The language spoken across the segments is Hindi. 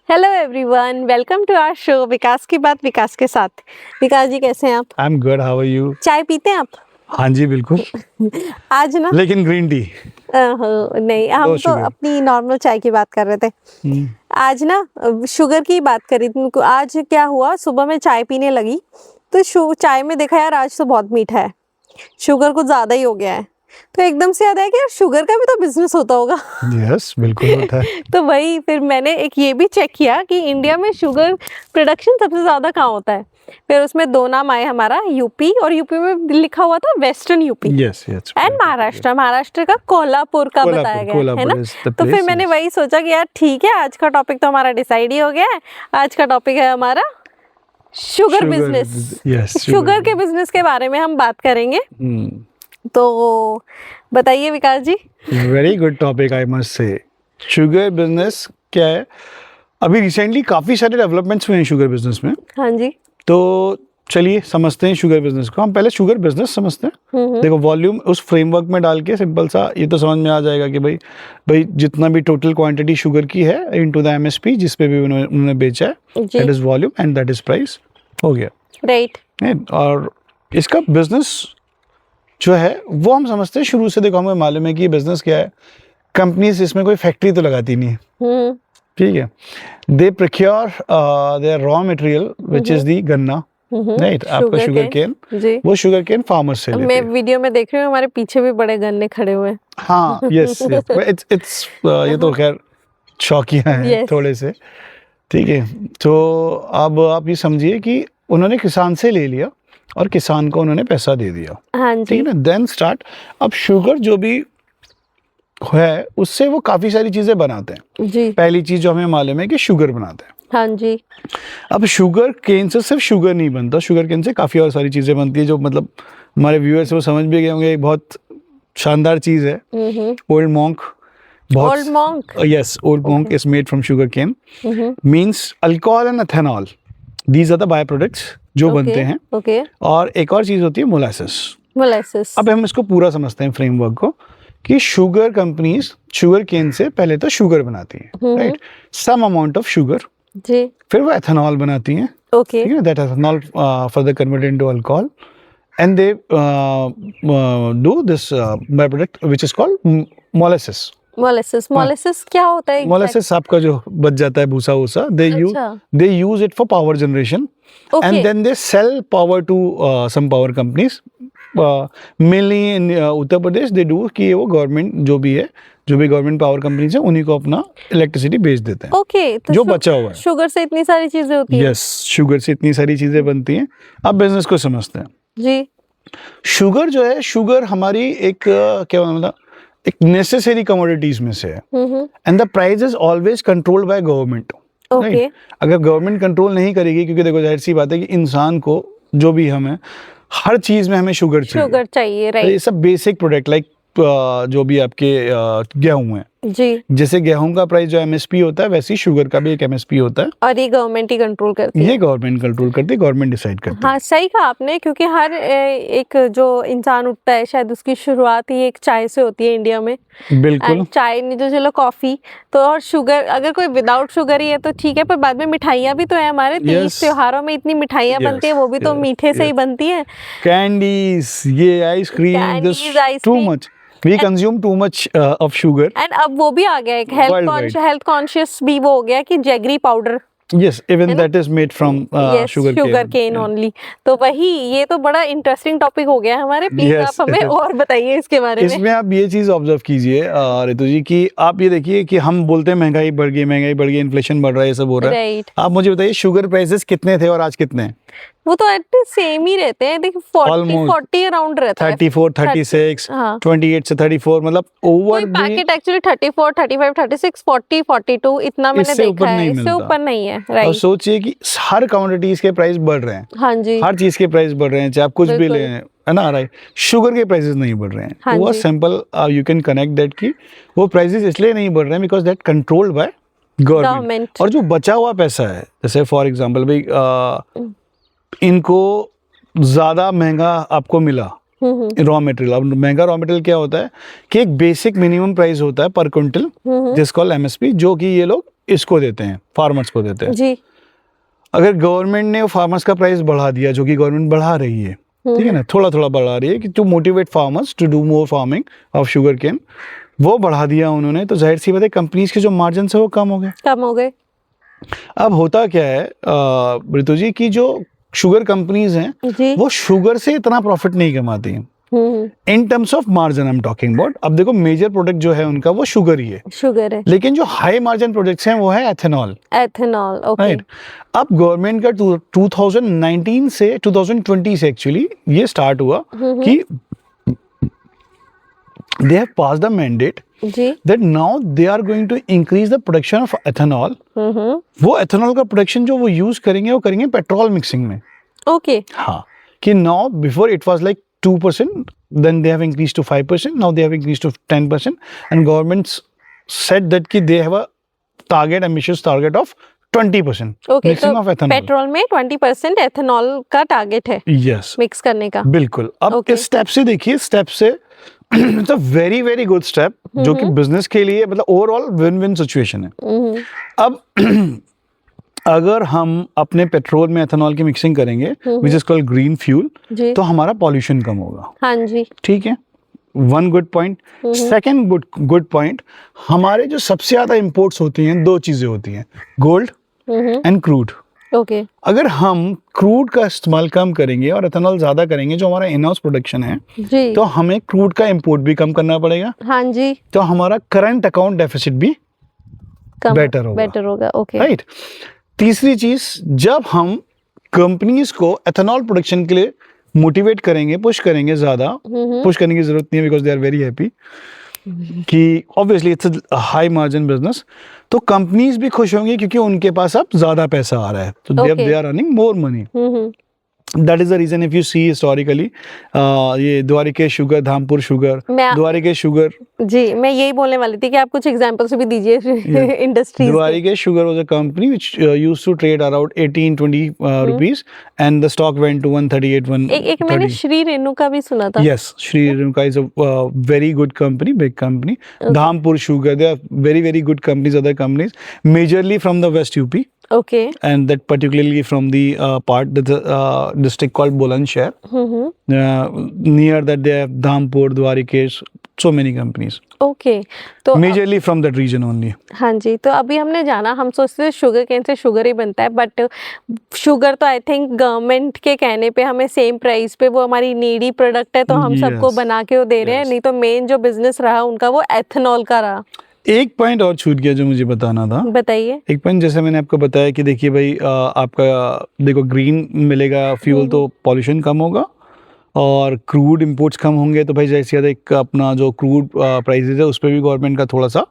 Hello everyone, welcome to our show Vikas की बात विकास के साथ। विकास जी कैसे हैं आप? I am good, how are you? चाय पीते हैं आप? हाँ जी बिल्कुल। आज ना लेकिन ग्रीन टी। नहीं, हम तो sugar. अपनी नॉर्मल चाय की बात कर रहे थे। आज ना शुगर की बात करी थी। आज क्या हुआ, सुबह में चाय पीने लगी तो चाय में देखा यार आज तो बहुत मीठा है, शुगर कुछ ज्यादा ही हो गया है। तो एकदम से याद आया कि यार शुगर का भी तो बिजनेस होता होगा। यस बिल्कुल होता है। तो वही फिर मैंने एक ये भी चेक किया कि इंडिया में शुगर प्रोडक्शन सबसे ज्यादा कहाँ होता है। फिर उसमें दो नाम आए हमारा, यूपी, और यूपी में लिखा हुआ था western UP, yes yes, and Maharashtra. Maharashtra का कोल्हापुर का बताया गया है ना। तो फिर मैंने वही सोचा कि यार ठीक है, आज का टॉपिक तो हमारा डिसाइड ही हो गया है। आज का टॉपिक है हमारा शुगर बिजनेस। यस, शुगर के बिजनेस के बारे में हम बात करेंगे। तो बताइए Vikas ji. Very good topic I must say. Sugar business क्या है, अभी रिसेंटली काफी सारे डेवलपमेंट्स हुए हैं शुगर बिजनेस में। हाँ जी। तो चलिए समझते हैं शुगर बिजनेस को। हम पहले शुगर बिजनेस समझते हैं। देखो वॉल्यूम उस फ्रेमवर्क में डाल के सिंपल सा ये तो समझ में आ जाएगा कि भाई जितना भी टोटल क्वांटिटी शुगर की है इनटू द एमएसपी जिस पे भी उन्होंने बेचा है, that is volume and that is price. हो गया राइट। और इसका बिजनेस जो है वो हम समझते हैं शुरू से। देखो हमें मालूम है कि ये बिजनेस क्या है। कंपनीज इसमें कोई फैक्ट्री तो लगाती नहीं है, ठीक है। They procure their raw material which is the ganna, right. आपका शुगर केन, वो शुगर केन फार्मर्स से लेते हैं। मैं वीडियो में देख रही हूँ हमारे पीछे भी बड़े गन्ने खड़े हुए हैं। हाँ यस यस, इट्स ये तो खैर शौकिया हैं थोड़े से, ठीक है। तो अब आप ये समझिए कि उन्होंने किसान से ले लिया और किसान को उन्होंने पैसा दे दिया, हाँ जी, ठीक है ना। Then start. अब शुगर जो भी है उससे वो काफी सारी चीजें बनाते हैं जी। पहली चीज जो हमें मालूम है कि शुगर बनाते हैं। हाँ जी। अब शुगर केन से सिर्फ शुगर नहीं बनता, शुगर केन से काफी और सारी चीजें बनती है जो मतलब हमारे व्यूअर्स वो समझ भी गए होंगे। एक बहुत शानदार चीज है Old Monk. Old Monk, yes, Old Monk is made from sugar cane, means alcohol and ethanol, these are the by products जो बनते हैं। ओके। और एक और चीज होती है मोलासेस। मोलासेस। अब हम इसको पूरा समझते हैं फ्रेमवर्क को कि शुगर कंपनीज शुगर केन से पहले तो शुगर बनाती हैं, right, some amount of sugar जी। फिर वो एथेनॉल बनाती हैं, ओके। ठीक है। That ethanol further converted into alcohol and they do this by product which is called molasses. Molasses क्या होता है? मोलासेस आपका जो बच जाता है भूसा वूसा, they use it for power generation and then they sell power to some power companies. Mainly in Uttar Pradesh they do कि वो गवर्नमेंट जो भी गवर्नमेंट पावर कंपनीज है उन्हीं को अपना इलेक्ट्रिसिटी बेच देते हैं। ओके। तो जो बचा हुआ है शुगर से इतनी सारी चीजें होती हैं। यस, शुगर से इतनी सारी चीजें बनती हैं। अब बिजनेस को समझते हैं जी। शुगर जो है, शुगर हमारी एक क्या मतलब एक नेसेसरी कमोडिटीज में से है and the price is always controlled by government. Okay. अगर गवर्नमेंट कंट्रोल नहीं करेगी, क्योंकि देखो जाहिर सी बात है कि इंसान को जो भी हमें हर चीज में हमें शुगर चाहिए, राइट। ये सब बेसिक प्रोडक्ट लाइक जो भी आपके गेहूं है जी। जैसे गेहूं का प्राइस जो एमएसपी होता है वैसे ही शुगर का भी एक एमएसपी होता है और ये गवर्नमेंट ही कंट्रोल करती है। ये गवर्नमेंट कंट्रोल करती है, गवर्नमेंट डिसाइड करती है। हाँ सही कहा आपने, क्योंकि हर एक जो इंसान उठता है शायद उसकी शुरुआत ही एक चाय से होती है इंडिया में। बिल्कुल। चाय नहीं तो चलो कॉफी तो, और शुगर अगर कोई विदाउट शुगर ही है तो ठीक है, पर बाद में मिठाइयां भी तो है हमारे। तीज त्योहारों में इतनी मिठाइयां बनती है, वो भी तो मीठे से ही बनती है। कैंडीज, ये ice cream, this too much we consume too much of sugar। And अब वो भी आ गया एक हेल्थ कॉन्शियस भी वो हो गया कि jaggery powder. Yes, even that is made from sugar cane only। तो वही, ये तो बड़ा इंटरेस्टिंग टॉपिक हो गया हमारे। प्लीज आप हमें और बताइए इसके बारे में। इसमें आप ये चीज ऑब्जर्व कीजिए रितु जी कि आप ये देखिए कि हम बोलते हैं महंगाई बढ़ गई, इन्फ्लेशन बढ़ रहा है, ये सब हो रहा है। आप मुझे बताइए शुगर प्राइसेस कितने थे और आज कितने हैं? वो तो सेम ही रहते हैं, देखिए 40 अराउंड रहता है। 34, 36, 28 से 34, मतलब ओवर पैकेट एक्चुअली 34, 35, 36, 40, 42 इतना मैंने देखा है, इससे ऊपर नहीं है। और सोचिए कि हर कमोडिटीज के प्राइस बढ़ रहे हैं। हाँ जी। हर चीज के प्राइस बढ़ रहे हैं, चाहे आप कुछ भी लें, है ना, राइट। शुगर के प्राइसेस नहीं बढ़ रहे हैं। हाँ वो simple you can connect that कि वो प्राइसेस इसलिए नहीं बढ़ रहे हैं because that controlled by government. और जो बचा हुआ पैसा है, जैसे फॉर एग्जांपल भाई इनको ज्यादा महंगा आपको मिला रॉ मटेरियल। अब महंगा रॉ मटेरियल क्या होता है कि एक बेसिक मिनिमम प्राइस होता है पर क्विंटल जिस कॉल एमएसपी, जो कि ये लोग इसको देते हैं, फार्मर्स को देते हैं। जी। अगर गवर्नमेंट ने फार्मर्स का प्राइस बढ़ा दिया, जो कि गवर्नमेंट बढ़ा रही है, ठीक है ना, थोड़ा थोड़ा बढ़ा रही है कि to motivate farmers to do more farming of sugar cane, वो बढ़ा दिया उन्होंने, तो जाहिर सी बात है कंपनीज के जो मार्जिन है वो कम हो गए। कम हो गए। अब होता क्या है ऋतु जी की जो शुगर कंपनीज हैं जी। वो शुगर से इतना प्रॉफिट नहीं कमाती हैं in terms of margin I am talking about. अब देखो मेजर प्रोडक्ट जो है उनका वो शुगर ही है, शुगर है, लेकिन जो हाई मार्जिन प्रोडक्ट्स हैं वो है एथेनॉल। एथेनॉल। ओके। राइट। अब गवर्नमेंट का 2019 से 2020 से एक्चुअली ये स्टार्ट हुआ कि they have passed the mandate जी। that now they are going to increase the production of ethanol। वो एथेनॉल का प्रोडक्शन जो वो यूज करेंगे वो करेंगे पेट्रोल मिक्सिंग में। ओके। हाँ, कि now before it was like 2%, then they have increased to 5%, now they have increased to 10%, and governments said that कि they have a target, ambitious target of 20% okay. mixing of तो ethanol। पेट्रोल में 20% एथेनॉल का टारगेट है Yes, मिक्स करने का। बिल्कुल। अब Okay। इस स्टेप से देखिए, स्टेप से it's a very very good step जो कि बिजनेस के लिए मतलब ओवरऑल विन विन सिचुएशन है। अब अगर हम अपने पेट्रोल में एथेनॉल की मिक्सिंग करेंगे which is called green fuel, जी। तो हमारा पॉल्यूशन कम होगा। हाँ जी। ठीक है, one good point. Second good point, हमारे जो सबसे ज्यादा इंपोर्ट्स होती हैं, दो चीजें होती हैं, गोल्ड एंड क्रूड। ओके। अगर हम क्रूड का इस्तेमाल कम करेंगे और एथेनॉल ज्यादा करेंगे, जो हमारा इन हाउस प्रोडक्शन है, जी। तो हमें क्रूड का इंपोर्ट भी कम करना पड़ेगा। हाँ जी। तो हमारा करंट अकाउंट डेफिसिट भी बेटर होगा। ओके। राइट। तीसरी चीज, जब हम कंपनीज को एथेनॉल प्रोडक्शन के लिए मोटिवेट करेंगे, पुश करेंगे, ज्यादा पुश करने की जरूरत नहीं है because they are very happy कि obviously it's a high margin business, तो कंपनीज भी खुश होंगी क्योंकि उनके पास अब ज्यादा पैसा आ रहा है, तो they are earning more money. That is the reason if you see historically ये Dwarikesh Sugar, Dhampur Sugar, Dwarikesh Sugar. जी, मैं यही बोलने वाली थी कि आप कुछ एग्जांपल्स भी दीजिए industries. Dwarikesh sugar was a company which used to trade around 18-20 rupees and the stock went to 138 एक मैंने श्री रेणुका भी सुना था। Yes, Sri Renuka is a very good company, big company. Dhampur Sugar, they are very very good companies, other companies, majorly from the West UP. Okay. And that particularly from the part that the district called Bulandshahr. Near that they have Dhampur, Dwarikesh, so many companies. Okay. तो majorly from that region only. हाँ जी, तो अभी हमने जाना, हम सोचते थे शुगर केन से शुगर ही बनता है, बट शुगर तो आई थिंक गवर्नमेंट के कहने पे हमें सेम प्राइस पे, वो हमारी नीडी प्रोडक्ट है तो हम सबको बना के वो दे रहे हैं, नहीं तो मेन जो बिजनेस रहा उनका वो एथेनॉल का रहा। एक पॉइंट और छूट गया जो मुझे बताना था। बताइए। एक पॉइंट, जैसे मैंने आपको बताया कि देखिए भाई आपका देखो ग्रीन मिलेगा फ्यूल तो पॉल्यूशन कम होगा, और क्रूड इंपोर्ट्स कम होंगे तो भाई जैसे एक अपना जो क्रूड प्राइसेस है उस पर भी गवर्नमेंट का थोड़ा सा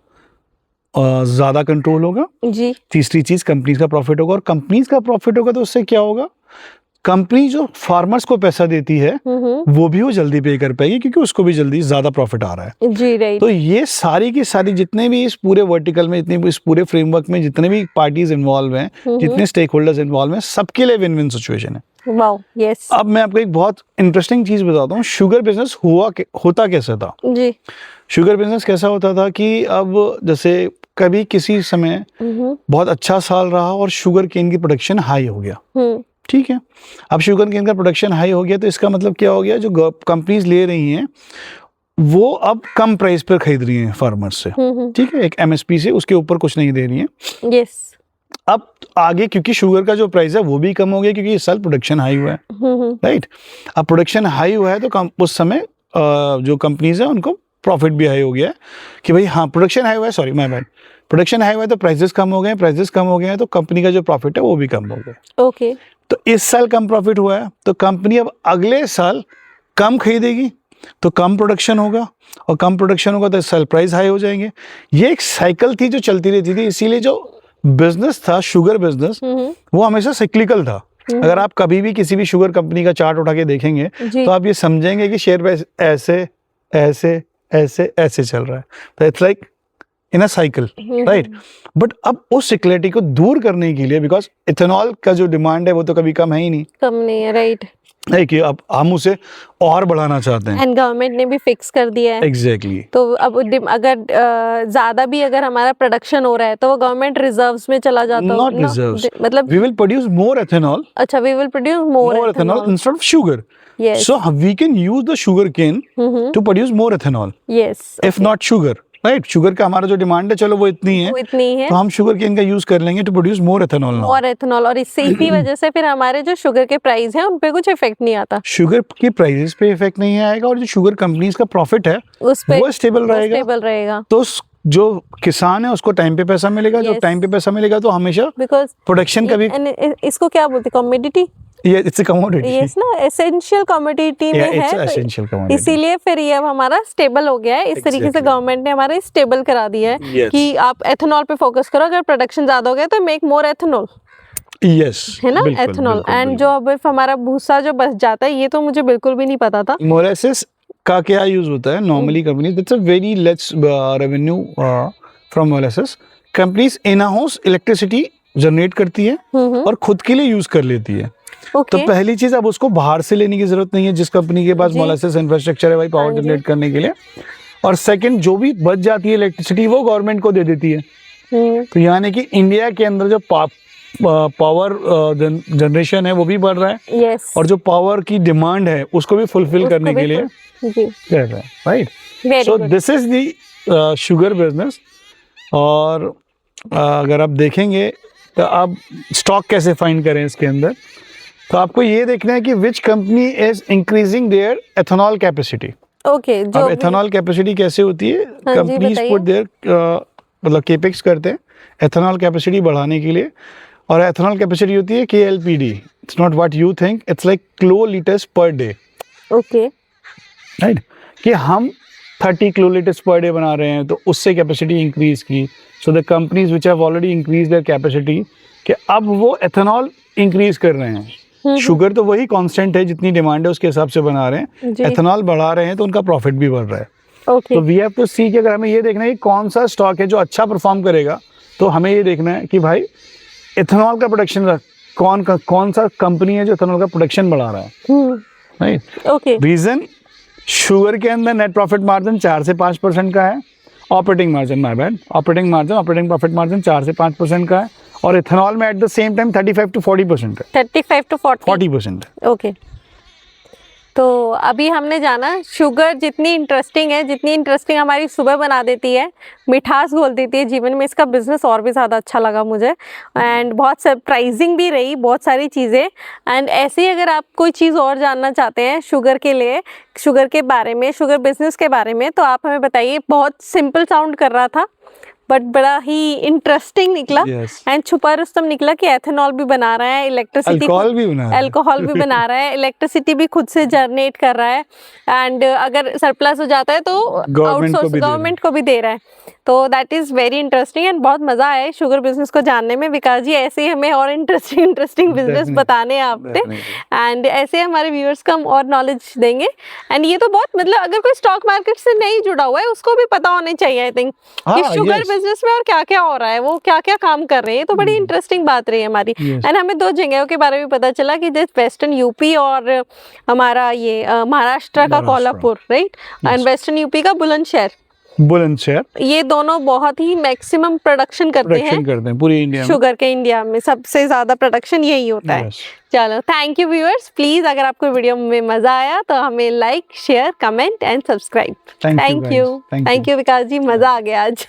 ज़्यादा कंट्रोल होगा। जी। तीसरी चीज़, कंपनीज का प्रॉफिट होगा, और कंपनीज का प्रॉफिट होगा तो उससे क्या होगा, कंपनी जो फार्मर्स को पैसा देती है वो भी वो जल्दी पे कर पाएगी क्योंकि उसको भी जल्दी ज्यादा प्रॉफिट आ रहा है। जी, राइट। तो ये सारी की सारी जितने भी इस पूरे वर्टिकल में, जितने इस पूरे फ्रेमवर्क में जितने भी पार्टीज इन्वॉल्व हैं, जितने स्टेक होल्डर्स इन्वॉल्व हैं, सबके लिए विन विन सिचुएशन है। Wow, yes. अब मैं आपको एक बहुत इंटरेस्टिंग चीज बताता हूँ, शुगर बिजनेस होता कैसे था। जी। शुगर बिजनेस कैसा होता था कि अब जैसे कभी किसी समय बहुत अच्छा साल रहा और शुगर केन की प्रोडक्शन हाई हो गया, ठीक है। अब शुगर केन का प्रोडक्शन हाई हो गया तो इसका मतलब क्या हो गया, जो कंपनीज ले रही हैं वो अब कम प्राइस पर खरीद रही हैं फार्मर्स से, ठीक है, एक एमएसपी से, उसके ऊपर कुछ नहीं दे रही हैं। यस। अब आगे क्योंकि शुगर का जो प्राइस है वो भी कम हो गया क्योंकि इस साल प्रोडक्शन हाई हुआ है, राइट। अब प्रोडक्शन हाई हुआ है तो उस समय जो कंपनीज है उनको प्रॉफिट भी हाई हो गया है कि भाई हाँ प्रोडक्शन हाई हुआ है, sorry my bad, production high हुआ है तो प्राइसेस कम हो गए, प्राइसेस कम हो गए हैं तो कंपनी का जो प्रॉफिट है वो भी कम हो गया। ओके। तो इस साल कम प्रॉफिट हुआ है तो कंपनी अब अगले साल कम खरीदेगी तो कम प्रोडक्शन होगा, और कम प्रोडक्शन होगा तो इस साल प्राइस हाई हो जाएंगे। ये एक साइकिल थी जो चलती रहती थी, इसीलिए जो बिजनेस था शुगर बिजनेस वो हमेशा साइक्लिकल था। अगर आप कभी भी किसी भी शुगर कंपनी का चार्ट उठा के देखेंगे तो आप ये समझेंगे कि शेयर प्राइस ऐसे ऐसे ऐसे ऐसे चल रहा है, तो it's like in a cycle, right. But अब उस साइक्लिटी को दूर करने के लिए, बिकॉज इथेनॉल का जो डिमांड है वो तो कभी कम है ही नहीं, कम नहीं है, राइट। है कि अब हम उसे और बढ़ाना चाहते हैं। एंड गवर्नमेंट ने भी फिक्स कर दिया है। एग्जैक्टली। तो अब अगर ज्यादा भी अगर हमारा प्रोडक्शन हो रहा है तो वो गवर्नमेंट रिजर्व्स में चला जाता नॉट होगा ना? रिजर्व्स, मतलब we will produce more ethanol. अच्छा, we will produce more ethanol instead of sugar. Yes, So we can use the sugar cane to produce more ethanol, yes, if not sugar, right? Sugar का हमारा जो डिमांड है चलो वो इतनी है, वो इतनी है तो हम शुगर केन का यूज कर लेंगे to produce more ethanol now. और एथेनॉल, और इससे इसी वजह से फिर हमारे जो शुगर के प्राइस हैं उन पे कुछ इफेक्ट नहीं आता, शुगर की प्राइसेस पे इफेक्ट नहीं आएगा और जो शुगर कंपनीज का प्रॉफिट है उस पे वो स्टेबल रहेगा। तो जो किसान है उसको टाइम पे पैसा मिलेगा, जो Yes. टाइम पे पैसा मिलेगा तो हमेशा बिकॉज प्रोडक्शन का भी, इसको क्या बोलते, कमोडिटी, ये इट्स अ कमोडिटी। यस ना, एसेंशियल कमोडिटी में इट्स है, एसेंशियल तो कमोडिटी। इसीलिए फिर ये अब हमारा स्टेबल हो गया है। इस तरीके से Exactly. गवर्नमेंट ने हमारा स्टेबल करा दिया है Yes. कि आप एथेनॉल पे फोकस करो, अगर प्रोडक्शन ज्यादा हो गया तो मेक मोर एथेनॉल, यस, है ना, एथेनॉल। एंड जो अब हमारा भूसा जो बच जाता है, ये तो मुझे बिल्कुल भी नहीं पता था। मोलेसिस का क्या यूज होता है normally company, that's a very less revenue from molasses. Companies in house electricity generate करती है और खुद के लिए यूज कर लेती है। तो ओके, पहली चीज, अब उसको बाहर से लेने की जरूरत नहीं है जिस कंपनी के पास जी। मोलेसिस इंफ्रास्ट्रक्चर है भाई पावर हाँ जी। जनरेट करने के लिए। और सेकंड, जो भी बच जाती है इलेक्ट्रिसिटी वो गवर्नमेंट को दे देती है। तो यानी कि इंडिया के अंदर जो पावर जनरेशन है वो भी बढ़ रहा है यस, और जो पावर की डिमांड है उसको भी फुलफिल करने के लिए जी, कर रहा है, right? Very so good. This is the sugar business. और अगर आप देखेंगे तो आप स्टॉक कैसे फाइंड करें इसके अंदर, तो आपको ये देखना है कि which company is increasing there ethanol capacity. Okay, जो अब भी- एथेनॉल कैपेसिटी कैसे होती है, हाँ जी, कंपनीज बताइए। पुट देयर मतलब केपेक्स करते हैं एथेनॉल कैपेसिटी बढ़ाने के लिए, और एथेनॉल कैपेसिटी होती है KLPD। It's not what you think, it's like kilolitres per day, okay, right? कि हम 30 किलोलीटर्स पर डे बना रहे हैं तो उससे कैपेसिटी इंक्रीज की। So the companies which have already increase their capacity, कि अब वो एथेनॉल इंक्रीज कर रहे हैं। शुगर तो वही कांस्टेंट है, जितनी डिमांड है उसके हिसाब से बना रहे हैं, जी। एथेनॉल बढ़ा रहे हैं तो उनका प्रॉफिट भी बढ़ रहा है। ओके, तो वी हैव टू सी कि अगर हमें ये देखना है कि कौन सा स्टॉक है जो अच्छा परफॉर्म करेगा, तो हमें ये देखना है कि भाई एथेनॉल का प्रोडक्शन कौन सा कंपनी है जो एथेनॉल का प्रोडक्शन बढ़ा रहा है, राइट? ओके, रीजन, शुगर के अंदर नेट प्रॉफिट मार्जिन 4 से 5% का है, operating margin, my bad, operating profit margin 4 से 5% का है, और इथेनॉल में at the same time 35 to 40% है, 35 to 40, 40% है। ओके। तो अभी हमने जाना शुगर जितनी इंटरेस्टिंग हमारी सुबह बना देती है, मिठास घोल देती है जीवन में, इसका बिजनेस और भी ज़्यादा अच्छा लगा मुझे, एंड बहुत सरप्राइजिंग भी रही बहुत सारी चीज़ें। एंड ऐसे ही अगर आप कोई चीज़ और जानना चाहते हैं शुगर के लिए, शुगर के बारे में, शुगर बिजनेस के बारे में, तो आप हमें बताइए। बहुत सिंपल साउंड कर रहा था बट बड़ा ही इंटरेस्टिंग निकला, Yes. एंड छुपा रुस्तम निकला कि एथेनॉल भी बना रहा है, इलेक्ट्रिसिटी अल्कोहल भी बना रहा है। अल्कोहल भी बना रहा है, इलेक्ट्रिसिटी भी खुद से जनरेट कर रहा है, एंड अगर सरप्लस हो जाता है तो आउटसोर्स गवर्नमेंट को भी दे रहा है। तो that is very interesting and बहुत मज़ा आया शुगर बिजनेस को जानने में। विकास जी ऐसे ही हमें और इंटरेस्टिंग बिजनेस Definitely. बताने हैं आपने, एंड ऐसे हमारे व्यूअर्स को हम और नॉलेज देंगे। एंड ये तो बहुत, मतलब अगर कोई स्टॉक मार्केट से नहीं जुड़ा हुआ है उसको भी पता होना चाहिए आई थिंक कि हाँ, शुगर yes. बिजनेस में और क्या क्या हो रहा है, वो क्या क्या काम कर रहे हैं। तो बड़ी इंटरेस्टिंग बात रही है हमारी। Yes. एंड हमें 2 जगहों के बारे में पता चला कि जैसे वेस्टर्न यूपी और हमारा ये महाराष्ट्र का Maharashtra. Kolhapur, right, and western UP का बुलंदशहर, बुलंदशहर ये दोनों बहुत ही मैक्सिमम प्रोडक्शन करते हैं पूरी इंडिया में। शुगर के। इंडिया में सबसे ज्यादा प्रोडक्शन यही होता है। Yes. चलो, थैंक यू व्यूअर्स। प्लीज अगर आपको वीडियो में मजा आया तो हमें like, share, comment and subscribe. Thank you, thank guys. You, Thank thank you. You Vikas ji, मजा आ गया आज।